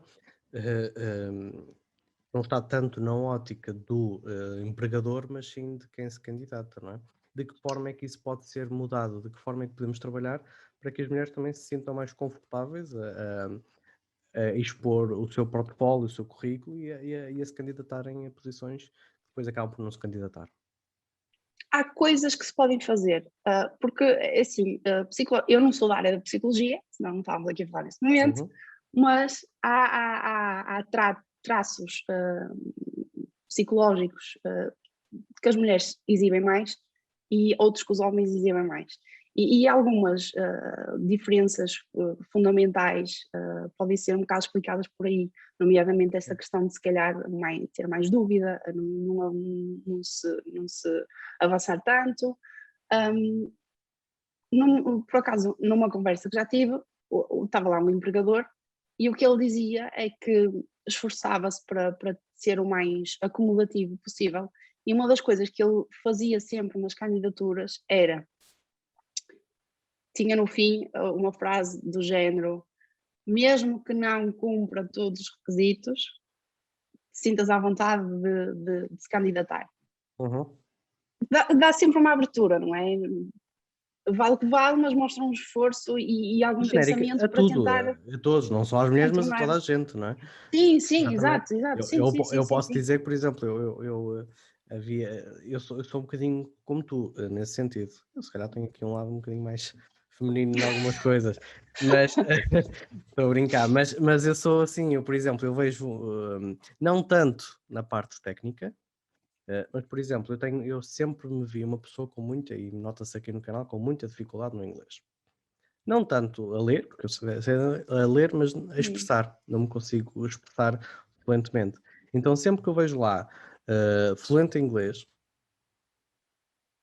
não está tanto na ótica do empregador, mas sim de quem se candidata, não é? De que forma é que isso pode ser mudado? De que forma é que podemos trabalhar para que as mulheres também se sintam mais confortáveis a expor o seu portfólio, o seu currículo e a se candidatarem a posições que depois acabam por não se candidatar? Há coisas que se podem fazer, porque, assim, eu não sou da área da psicologia, senão não estávamos aqui a falar nesse momento, mas há traços psicológicos que as mulheres exibem mais e outros que os homens exibem mais. E algumas diferenças fundamentais podem ser um bocado explicadas por aí, nomeadamente essa questão de se calhar ter mais dúvida, não se avançar tanto. Por acaso, numa conversa que já tive, estava lá um empregador e o que ele dizia é que esforçava-se para ser o mais acomodativo possível, e uma das coisas que ele fazia sempre nas candidaturas tinha no fim uma frase do género: mesmo que não cumpra todos os requisitos, sintas à vontade de se candidatar. Dá sempre uma abertura, não é? Vale o que vale, mas mostra um esforço e algum pensamento A para tudo, tentar a todos, não só às mulheres, mas a contornar. toda a gente, não é? Sim, Exatamente. exato. Sim, Eu posso sim. dizer que, por exemplo, eu sou um bocadinho como tu, nesse sentido. Eu se calhar tenho aqui um lado um bocadinho mais feminino em algumas coisas, mas estou a brincar, mas eu sou assim, por exemplo, eu vejo, não tanto na parte técnica, mas, por exemplo, eu sempre me vi uma pessoa com muita, e nota-se aqui no canal, com muita dificuldade no inglês. Não tanto a ler, porque eu sei a ler, mas a expressar. Não me consigo expressar fluentemente. Então, sempre que eu vejo lá fluente em inglês,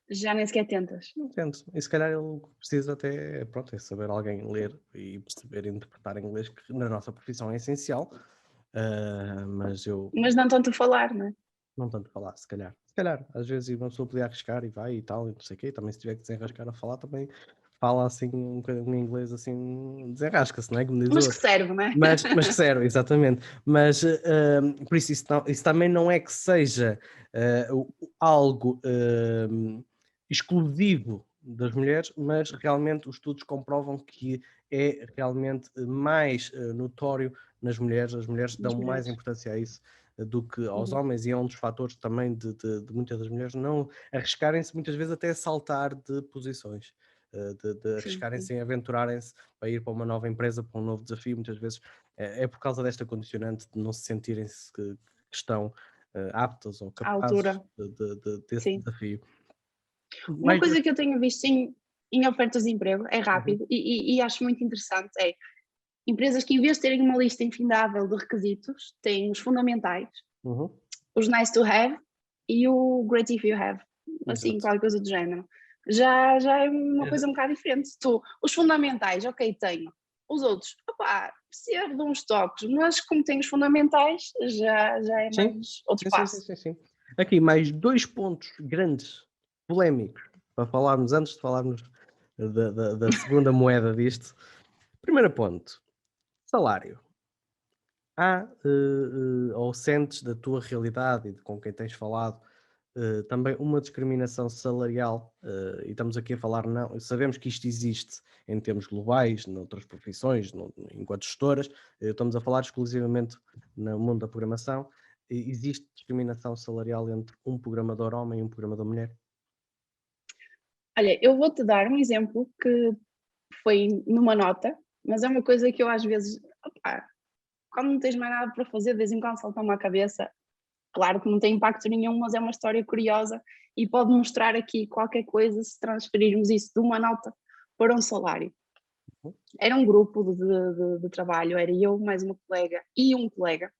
Já nem sequer tentas. não tento. E se calhar ele precisa até, pronto, é saber alguém ler e perceber interpretar inglês, que na nossa profissão é essencial. Mas eu Mas não tanto falar, não é? não tanto falar, se calhar. Se calhar, às vezes uma pessoa podia arriscar e vai e tal, e não sei o quê. Também se tiver que desenrascar a falar, também fala assim um bocadinho em inglês, assim, desenrasca-se, não é? Como diz o Mas que outro. serve, não é? Mas que serve, exatamente. Mas por isso, isso também não é que seja algo exclusivo das mulheres, mas realmente os estudos comprovam que é realmente mais notório nas mulheres. As mulheres dão mais importância a isso do que aos homens, e é um dos fatores também de muitas das mulheres não arriscarem-se, muitas vezes até saltar de posições, de arriscarem-se em aventurarem-se para ir para uma nova empresa, para um novo desafio. Muitas vezes é por causa desta condicionante de não se sentirem-se que estão aptas ou À capazes altura, desse sim. desafio. Uma Mais coisa que eu tenho visto em ofertas de emprego é rápido e acho muito interessante é empresas que, em vez de terem uma lista infindável de requisitos, têm os fundamentais, os nice to have e o great if you have, assim, Exato. qualquer coisa do género. Já é uma coisa um bocado diferente. Os fundamentais, ok, tenho. Os outros, opá, preciso de uns toques, mas como tenho os fundamentais, já é mais outro passo. Sim. Aqui mais 2 pontos grandes, polémicos, para falarmos, antes de falarmos da segunda moeda disto. Primeiro ponto, salário. Há ou sentes da tua realidade e com quem tens falado também uma discriminação salarial, e estamos aqui a falar, não, sabemos que isto existe em termos globais, noutras profissões, enquanto gestoras, estamos a falar exclusivamente no mundo da programação. Existe discriminação salarial entre um programador homem e um programador mulher? Olha, eu vou-te dar um exemplo que foi numa nota, mas é uma coisa que eu às vezes, opá, quando não tens mais nada para fazer, de vez em quando salta-me à cabeça. Claro que não tem impacto nenhum, mas é uma história curiosa e pode mostrar aqui qualquer coisa se transferirmos isso de uma nota para um salário. Era um grupo de trabalho, era eu, mais uma colega e um colega,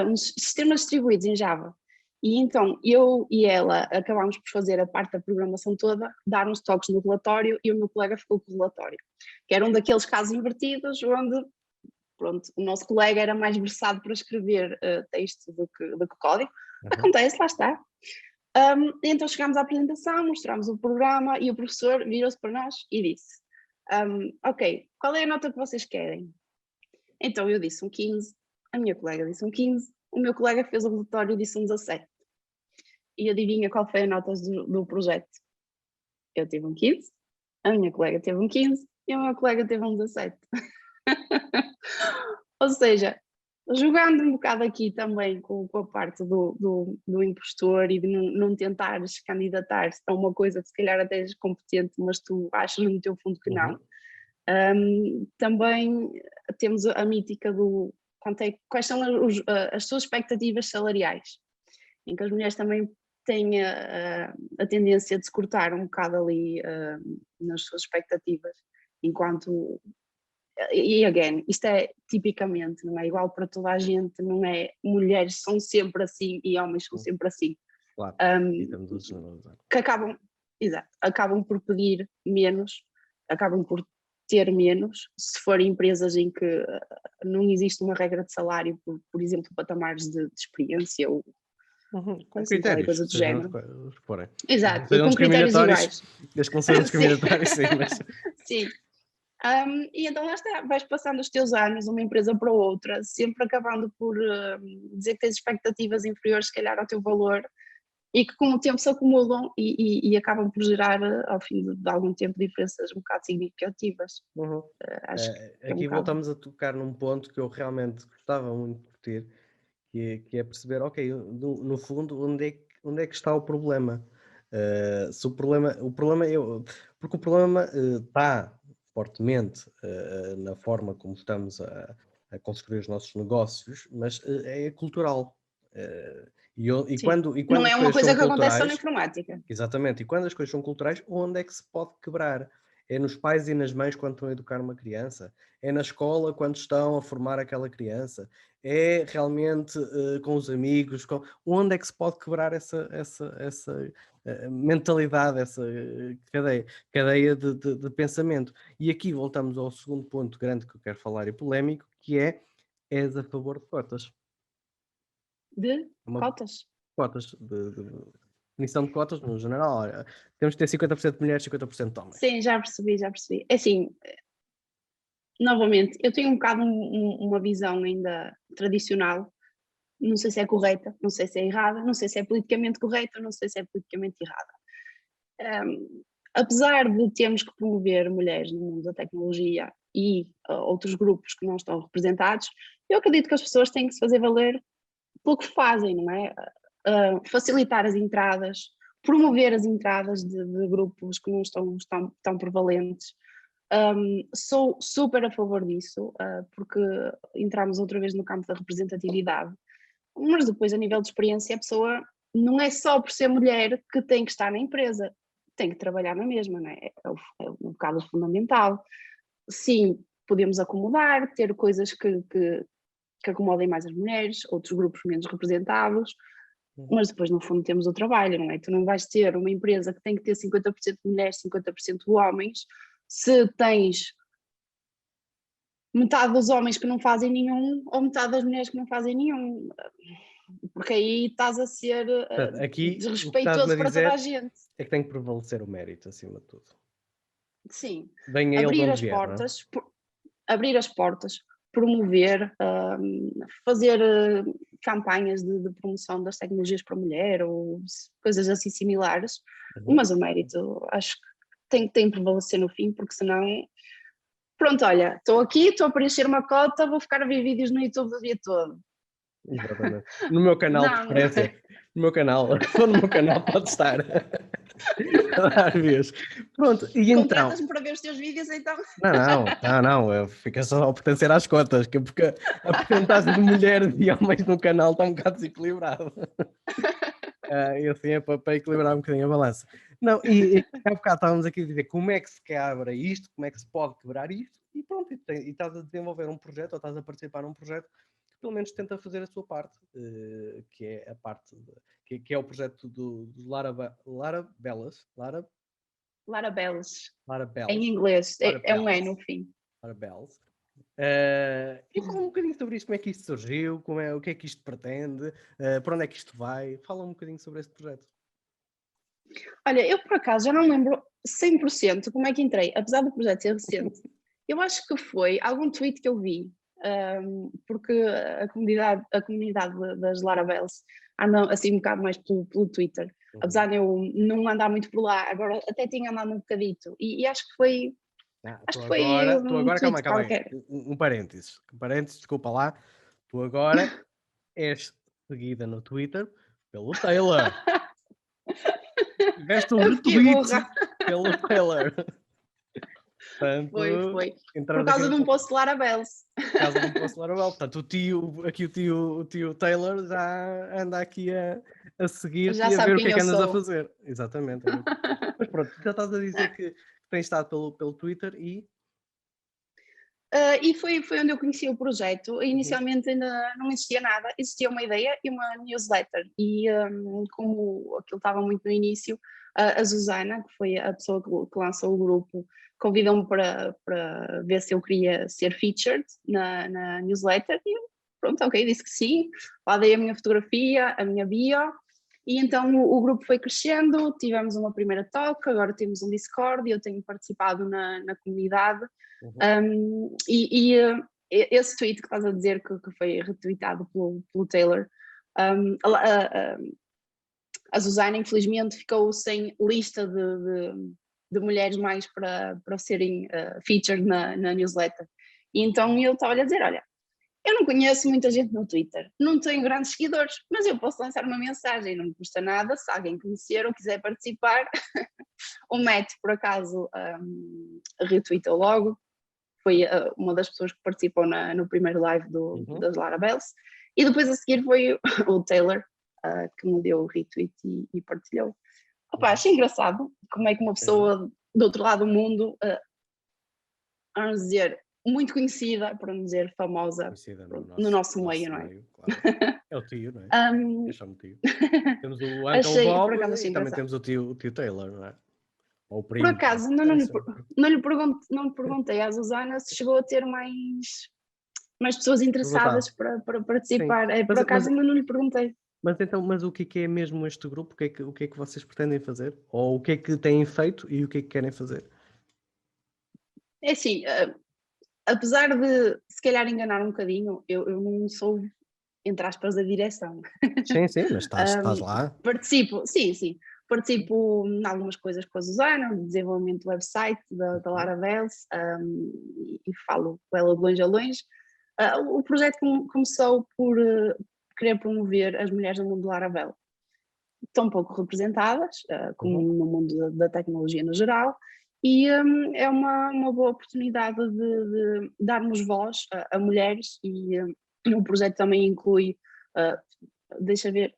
uns sistemas distribuídos em Java. E então eu e ela acabámos por fazer a parte da programação toda, dar uns toques no relatório e o meu colega ficou com o relatório, que era um daqueles casos invertidos onde, pronto, o nosso colega era mais versado para escrever texto do que código. Acontece, lá está. Então chegámos à apresentação, mostramos o programa e o professor virou-se para nós e disse: ok, qual é a nota que vocês querem? Então eu disse um 15, a minha colega disse um 15, o meu colega fez o relatório e disse um 17. E adivinha qual foi a nota do projeto? Eu tive um 15, a minha colega teve um 15 e o meu colega teve um 17. Ou seja, jogando um bocado aqui também com a parte do impostor e de não tentares candidatar-se a uma coisa que se calhar até és competente, mas tu achas no teu fundo que não. Também temos a mítica do quais são as suas expectativas salariais, em que as mulheres também têm a tendência de se cortar um bocado ali nas suas expectativas, enquanto e again, isto é tipicamente, não é igual para toda a gente, não é mulheres são sempre assim e homens são sempre assim. Claro, que acabam por pedir menos, acabam por ter menos, se forem empresas em que não existe uma regra de salário, por exemplo, patamares de experiência ou com assim, critérios, coisa do género. Forem. Exato, e com critérios iguais. Desde que não sejam discriminatórios, sim, mas... Sim. E então lá está, vais passando os teus anos de uma empresa para outra, sempre acabando por dizer que tens expectativas inferiores, se calhar, ao teu valor, e que com o tempo se acumulam e acabam por gerar, ao fim de algum tempo, diferenças um bocado significativas. Acho que aqui voltamos a tocar num ponto que eu realmente gostava muito de discutir, que é perceber, ok, no fundo, onde é que está o problema? Se o problema porque o problema está fortemente na forma como estamos a construir os nossos negócios, mas é cultural. Quando não é as uma coisas coisa são que acontece só na culturais, informática. exatamente, e quando as coisas são culturais, onde é que se pode quebrar? É nos pais e nas mães quando estão a educar uma criança? É na escola quando estão a formar aquela criança? É realmente com os amigos? Onde é que se pode quebrar essa mentalidade, essa cadeia de pensamento? E aqui voltamos ao segundo ponto grande que eu quero falar e polémico, que és a favor de cotas. De cotas? Cotas, definição de cotas no general. Olha, temos que ter 50% de mulheres e 50% de homens. Sim, já percebi. É assim, novamente, eu tenho um bocado uma visão ainda tradicional, não sei se é correta, não sei se é errada, não sei se é politicamente correta, não sei se é politicamente errada. Apesar de termos que promover mulheres no mundo da tecnologia e outros grupos que não estão representados, eu acredito que as pessoas têm que se fazer valer pelo que fazem, não é? Facilitar as entradas, promover as entradas de grupos que não estão tão prevalentes. Sou super a favor disso, porque entramos outra vez no campo da representatividade, mas depois, a nível de experiência, a pessoa não é só por ser mulher que tem que estar na empresa, tem que trabalhar na mesma, não é? É um bocado fundamental. Sim, podemos acomodar, ter coisas que acomodem mais as mulheres, outros grupos menos representados, mas depois, no fundo, temos o trabalho, não é? Tu não vais ter uma empresa que tem que ter 50% de mulheres, 50% de homens, se tens metade dos homens que não fazem nenhum ou metade das mulheres que não fazem nenhum, porque aí estás a ser Aqui, desrespeitoso para toda a gente. É que tem que prevalecer o mérito acima de tudo. Sim, Venha ele de onde vier, não é? Abrir as portas, promover, fazer campanhas de promoção das tecnologias para a mulher ou coisas assim similares, mas o mérito acho que tem que prevalecer no fim, porque senão, pronto, olha, estou aqui, estou a preencher uma cota, vou ficar a ver vídeos no YouTube o dia todo. Exatamente. No meu canal de preferência. No meu canal. Só no meu canal pode estar. A vez. Pronto, e então. Contratas-me para ver os teus vídeos, então. Não. Fica só a pertencer às cotas, porque a porcentagem de mulheres e homens no canal está um bocado desequilibrado. E assim é para equilibrar um bocadinho a balança. Não, e há bocado estávamos aqui a dizer como é que se quebra isto, como é que se pode quebrar isto, e pronto, e estás a desenvolver um projeto, ou estás a participar num projeto que pelo menos tenta fazer a sua parte, que é a parte, que é o projeto do Lara Belas. Em inglês, é um E no fim. Lara Bells. E fala um bocadinho sobre isto, como é que isto surgiu, o que é que isto pretende, para onde é que isto vai, fala um bocadinho sobre este projeto. Olha, eu por acaso já não lembro 100% como é que entrei, apesar do projeto ser recente. Eu acho que foi algum tweet que eu vi, porque a comunidade das Laravel's anda assim um bocado mais pelo Twitter, apesar de eu não andar muito por lá, agora até tinha andado um bocadito, e acho que foi, Tu foi agora, tu um agora, calma tweet aí, calma aí. qualquer. Um parênteses. Um parênteses, desculpa lá. Tu agora és seguida no Twitter pelo Taylor. Tiveste um Eu fiquei retweet burra. pelo Taylor. Foi, Portanto, foi. Por entramos aqui causa no de um post de Laravel's. caso não posso levar well. Portanto, o tio Taylor já anda aqui a seguir-te Já e a sabe ver o quem que eu andas a sou. fazer. Exatamente. Mas pronto, já estás a dizer que tens estado pelo Twitter e. E foi onde eu conheci o projeto. Inicialmente ainda não existia nada, existia uma ideia e uma newsletter. E como aquilo estava muito no início, a Susana, que foi a pessoa que lançou o grupo, convidou-me para ver se eu queria ser featured na newsletter. E eu, pronto, ok, disse que sim. Lá dei a minha fotografia, a minha bio. E então o grupo foi crescendo, tivemos uma primeira talk, agora temos um Discord e eu tenho participado na comunidade. Esse tweet que estás a dizer que foi retweetado pelo Taylor, a Susana infelizmente ficou sem lista de mulheres mais para serem featured na newsletter. E então eu estava a dizer, olha, eu não conheço muita gente no Twitter, não tenho grandes seguidores, mas eu posso lançar uma mensagem, não me custa nada, se alguém conhecer ou quiser participar, o Matt por acaso retweetou logo, foi uma das pessoas que participou no primeiro live das Laravel's, e depois a seguir foi o Taylor, que me deu o retweet e partilhou. Opa, achei engraçado como é que uma pessoa do outro lado do mundo, vamos dizer, muito conhecida, para não dizer famosa, Conhecida no nosso meio, não é? Meio, claro. É o tio, não é? Eu chamo tio. Temos o Uncle Por Bob acaso e achei também engraçado. temos o tio Taylor, não é? Ou o Por primo. acaso, não lhe perguntei à Susana se chegou a ter mais pessoas interessadas para Sim. participar. Por acaso ainda não lhe perguntei. Mas o que é mesmo este grupo? O que é que vocês pretendem fazer? Ou o que é que têm feito e o que é que querem fazer? É assim, apesar de se calhar enganar um bocadinho, eu não sou, entre aspas, da direção. Sim, mas estás lá. Participo, sim. Participo em algumas coisas com a Susana, no desenvolvimento do website da Laravel's, e falo com ela de longe a longe. O projeto começou por querer promover as mulheres no mundo do Laravel. Estão pouco representadas, como no mundo da tecnologia no geral, e é uma boa oportunidade de darmos voz a mulheres, e o projeto também inclui, deixa ver,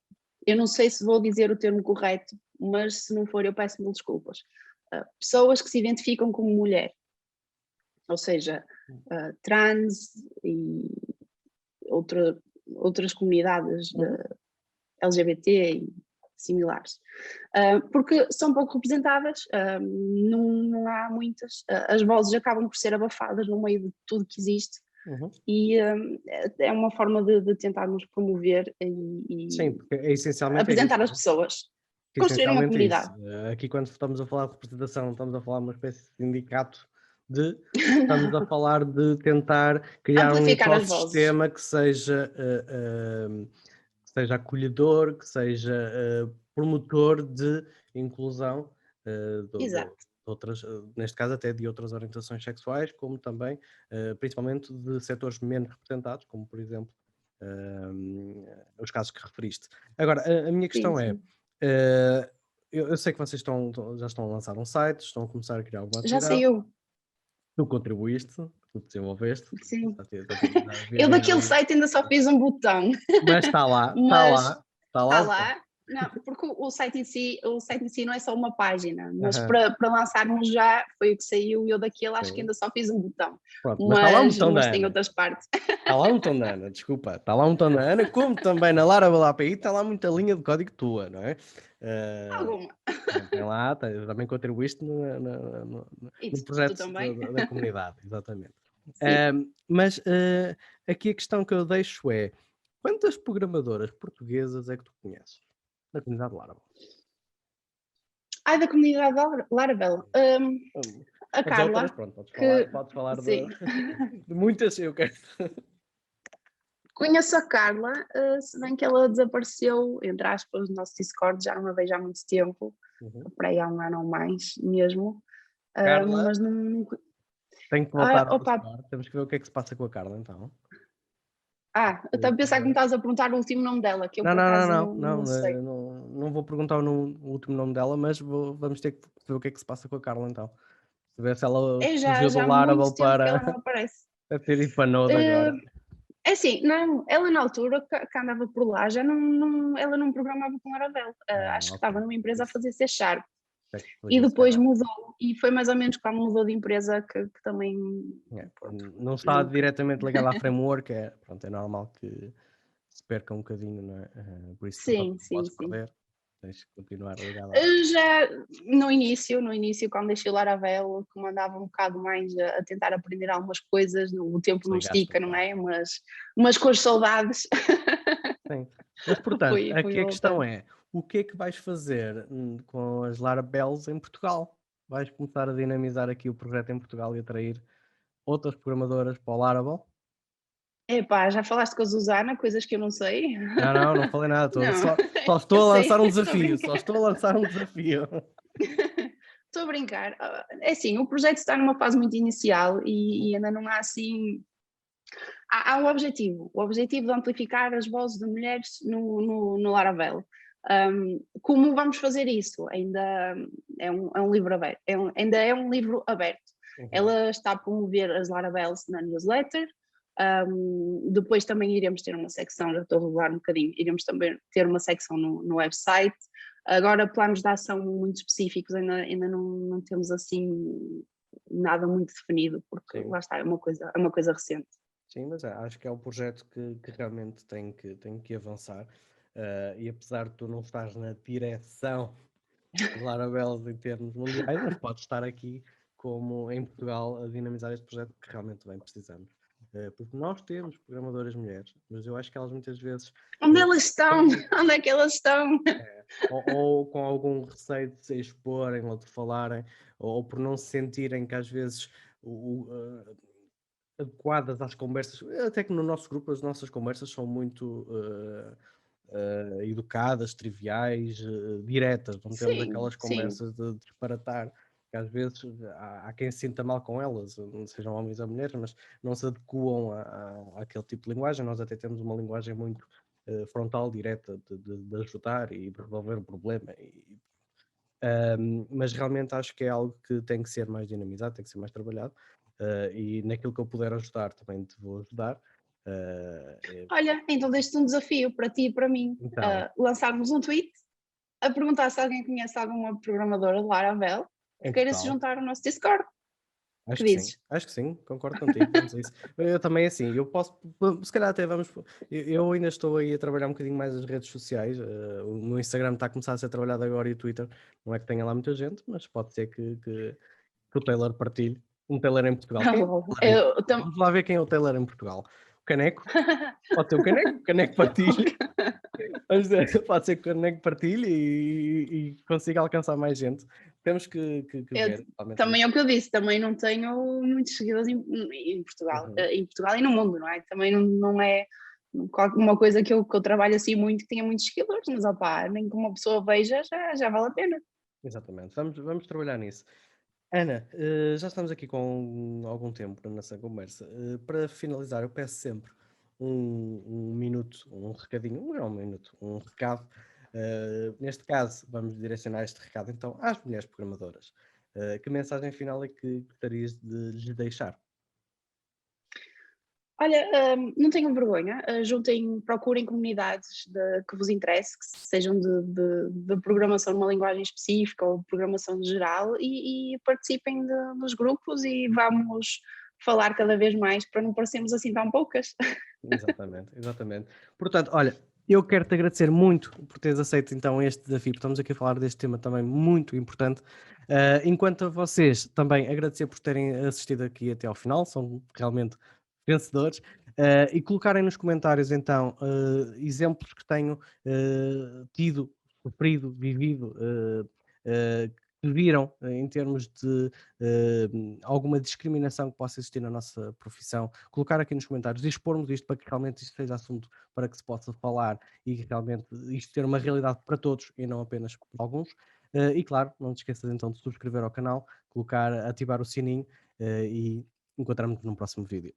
eu não sei se vou dizer o termo correto, mas se não for eu peço mil desculpas, pessoas que se identificam como mulher, ou seja, trans e outras comunidades LGBT e similares, porque são pouco representadas, não há muitas, as vozes acabam por ser abafadas no meio de tudo que existe, e é uma forma de tentarmos promover e Sim, porque é essencialmente apresentar isso, as pessoas, é construir uma essencialmente isso. comunidade. Aqui quando estamos a falar de representação, estamos a falar de uma espécie de sindicato estamos a falar de tentar criar um Amplificar as vozes. ecossistema que seja acolhedor, que seja promotor de inclusão de outras, neste caso até de outras orientações sexuais, como também, principalmente de setores menos representados, como por exemplo os casos que referiste. Agora, a minha questão é, eu sei que vocês já estão a lançar um site, estão a começar a criar alguma Já atividade, saiu, tu contribuíste, tu desenvolveste, sim. já Eu vivem daquele ali, site ainda só fiz um botão, mas está lá, mas está está lá. lá. Não, porque o site em si não é só uma página, mas Aham. para lançarmos já foi o que saiu, e eu daquele acho que Sim. ainda só fiz um botão, Pronto, mas está lá um botão da mas tem Ana. outras partes. Está lá um botão da Ana, desculpa. Está lá um botão da Ana, como também na Laravel API está lá muita linha de código tua, não é? Alguma. Tem lá, também contribuíste E no tu projeto também? da comunidade, exatamente. Sim. Mas aqui a questão que eu deixo é, quantas programadoras portuguesas é que tu conheces na comunidade Laravel? Da comunidade Laravel. A As outras, Carla, pronto, que podes falar sim, de muitas, eu quero. conheço a Carla, se bem que ela desapareceu, entre aspas, do nosso Discord, já não a vejo há muito tempo, por aí há um ano ou mais mesmo, Carla, mas não... tenho que voltar ao Opa, Discord, temos que ver o que é que se passa com a Carla, então. eu estava a pensar que me estás a perguntar o último nome dela, que eu Não, por não, não, acaso não, não sei. não vou perguntar o último nome dela, mas vamos ter que ver o que é que se passa com a Carla, então. Ver se ela fugiu Já do há muito Laravel tempo que ela para não aparece. ter ido para Node agora. É assim, não, ela na altura que andava por lá, já ela não programava com Laravel, acho que Ok. estava numa empresa a fazer C Sharp. É que E fugiu, se depois calhar. mudou, e foi mais ou menos quando mudou de empresa que também, É, pronto, não está não, diretamente ligado à framework, pronto, é normal que se perca um bocadinho, não é? Por isso tu também sim, não sim, podes sim. perder, tens que continuar ligado à. Já no início, quando deixei o Laravel, como andava um bocado mais a tentar aprender algumas coisas, o tempo não Desligaste um estica, não bocado. é? Mas com as saudades Sim. Mas portanto, fui aqui a questão voltando. é: o que é que vais fazer com as Larabels em Portugal? Vais começar a dinamizar aqui o projeto em Portugal e atrair outras programadoras para o Laravel? Epá, já falaste com a Susana, coisas que eu não sei? Não falei nada, Não, só eu estou a sei, lançar um estou a desafio, só brincar. estou a lançar um desafio. Estou a brincar. É assim, o projeto está numa fase muito inicial e ainda não há assim. Há um objetivo, o objetivo de amplificar as vozes de mulheres no Laravel. Como vamos fazer isso? Ainda é um livro aberto, ainda é um livro aberto. Uhum. Ela está a promover as Laravels na newsletter. Depois também iremos ter uma secção, já estou a revelar um bocadinho, iremos também ter uma secção no website. Agora, planos de ação muito específicos ainda não temos assim nada muito definido, porque Sim. lá está, é uma coisa recente. Sim, mas acho que é um projeto que realmente tem que avançar. E apesar de tu não estares na direção de Laravel em termos mundiais, mas podes estar aqui, como em Portugal, a dinamizar este projeto que realmente bem precisamos. Porque nós temos programadoras mulheres, mas eu acho que elas muitas vezes Onde elas estão? têm, Onde é que elas estão? ou com algum receio de se exporem ou de falarem, ou por não se sentirem que às vezes adequadas às conversas, até que no nosso grupo as nossas conversas são muito educadas, triviais, diretas, não temos Sim, aquelas sim. conversas de disparatar, que às vezes há quem se sinta mal com elas, sejam homens ou mulheres, mas não se adequam àquele tipo de linguagem. Nós até temos uma linguagem muito frontal, direta, de ajudar e de resolver o problema. Mas realmente acho que é algo que tem que ser mais dinamizado, tem que ser mais trabalhado. E naquilo que eu puder ajudar, também te vou ajudar. Olha, então deixo-te um desafio para ti e para mim. Então, Lançarmos um tweet a perguntar se alguém conhece alguma programadora de Laravel que em queira se Portugal, juntar ao nosso Discord. Que dizes? acho que sim, concordo contigo, vamos a isso. Eu também, assim, eu posso, se calhar até vamos, eu ainda estou aí a trabalhar um bocadinho mais as redes sociais, o meu Instagram está a começar a ser trabalhado agora e o Twitter, não é que tenha lá muita gente, mas pode ser que o Taylor partilhe, um Taylor em Portugal. Quem é o Taylor em Portugal? Vamos lá ver quem é o Taylor em Portugal. O Caneco? Pode ser o Caneco partilhe. Vamos dizer, pode ser que o Caneco partilhe e consiga alcançar mais gente. Temos que Eu, ver. Realmente. também é o que eu disse, também não tenho muitos seguidores em Portugal, Uhum. em Portugal e no mundo, não é? Também não é uma coisa que eu trabalho assim muito, que tenha muitos seguidores, mas opá, nem que uma pessoa veja já vale a pena. Exatamente, vamos trabalhar nisso. Ana, já estamos aqui com algum tempo na nossa conversa. Para finalizar, eu peço sempre um minuto, um recadinho, não é um minuto, um recado. Neste caso, vamos direcionar este recado então às mulheres programadoras. Que mensagem final é que gostarias de lhes deixar? Olha, não tenham vergonha, procurem comunidades que vos interesse, que sejam de programação numa linguagem específica ou programação geral e participem dos grupos e vamos falar cada vez mais para não parecermos assim tão poucas. Exatamente, exatamente. Portanto, olha, eu quero-te agradecer muito por teres aceito então este desafio, porque estamos aqui a falar deste tema também muito importante. Enquanto a vocês, também agradecer por terem assistido aqui até ao final, são realmente vencedores. E colocarem nos comentários então exemplos que tenham tido, sofrido, vivido que viram em termos de alguma discriminação que possa existir na nossa profissão, colocar aqui nos comentários e expormos isto para que realmente isto seja assunto para que se possa falar e que realmente isto ter uma realidade para todos e não apenas para alguns. E claro, não te esqueças então de subscrever ao canal, ativar o sininho e encontramos-nos num próximo vídeo.